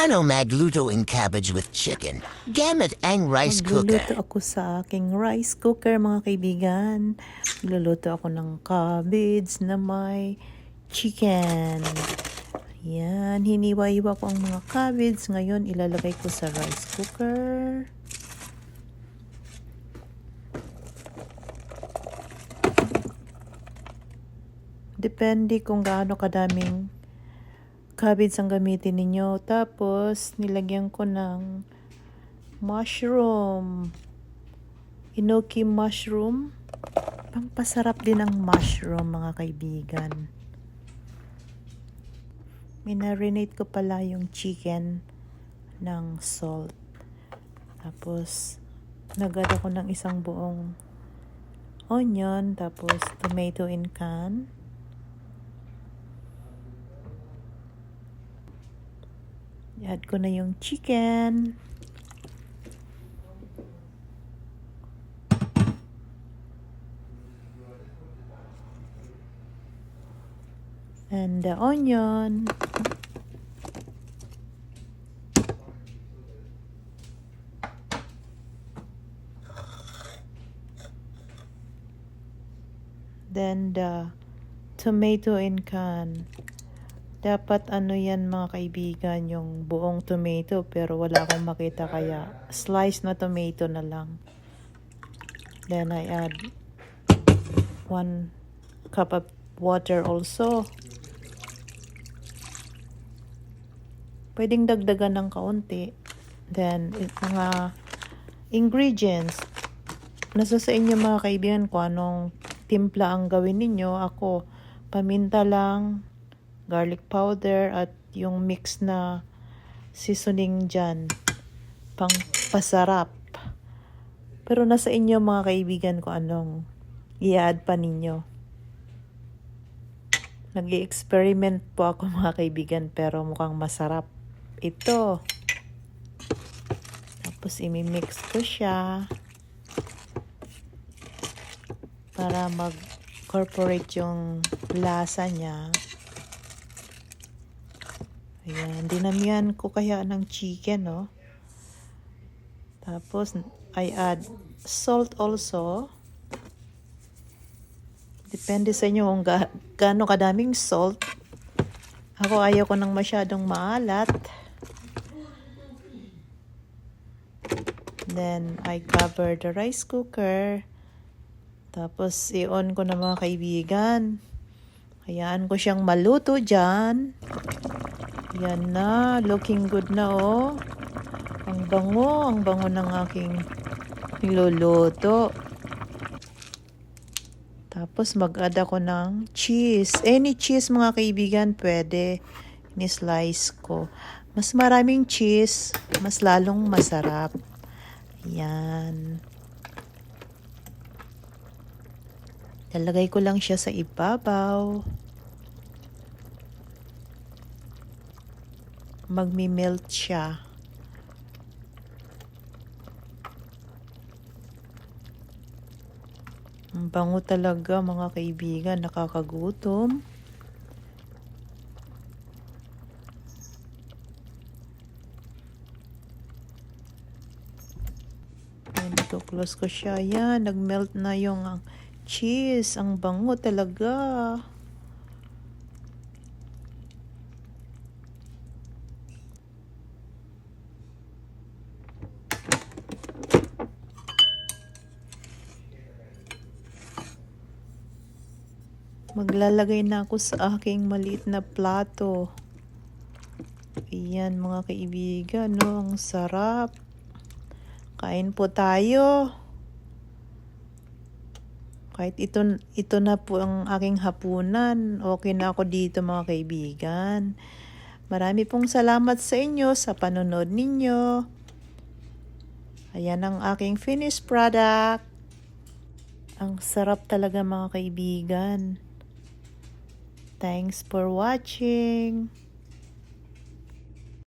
Paano magluto in cabbage with chicken gamit ang rice Magluluto cooker? ako sa aking rice cooker, mga kaibigan. Magluluto ako ng cabbage na may chicken. Yan, hiniwa-hiwa ko ang mga cabbage. Ngayon, ilalagay ko sa rice cooker. Depende kung gaano kadaming cabbage ang gamitin ninyo. Tapos, nilagyan ko ng mushroom. Enoki mushroom. Pampasarap din ang mushroom, mga kaibigan. Minarinate ko pala yung chicken ng salt. Tapos, nagad ako ng isang buong onion. Tapos, tomato in can. I-add ko na yung chicken. And the onion. Then the tomato in can. Dapat ano yan, mga kaibigan, yung buong tomato, pero wala akong makita kaya slice na tomato na lang. Then I add 1 cup of water also. Pwedeng dagdagan ng kaunti. Then mga ingredients. Nasa sa inyo, mga kaibigan, kung anong timpla ang gawin ninyo. Ako, paminta lang, garlic powder, at yung mix na seasoning dyan. Pang pasarap. Pero nasa inyo, mga kaibigan, kung anong i-add pa ninyo. Nag-i-experiment po ako, mga kaibigan, pero mukhang masarap ito. Tapos imi-mix ko siya para mag-incorporate yung lasa niya. Ayan, dinamihan ko kaya ng chicken, no? Tapos, I add salt also. Depende sa inyo kung gaano kadaming salt. Ako, ayaw ko ng masyadong maalat. Then, I cover the rice cooker. Tapos, i-on ko na, mga kaibigan. Hayaan ko siyang maluto dyan. Yan na. Looking good na, oh. Ang bango ng aking niluluto. Tapos, mag-add ako ng cheese. Any cheese, mga kaibigan, pwede. Ni-slice ko. Mas maraming cheese, mas lalong masarap. Yan. Lalagay ko lang siya sa ibabaw. Magmi-melt siya. Ang bango talaga, mga kaibigan, nakakagutom. Ayan, close ko siya. Yan, nag-melt na yung cheese. Ang bango talaga. Maglalagay na ako sa aking maliit na plato. Ayan, mga kaibigan, no? Ang sarap. Kain po tayo. Kahit ito na po ang aking hapunan. Okay na ako dito, mga kaibigan. Marami pong salamat sa inyo sa panonood ninyo. Ayan ang aking finished product. Ang sarap talaga, mga kaibigan. Thanks for watching.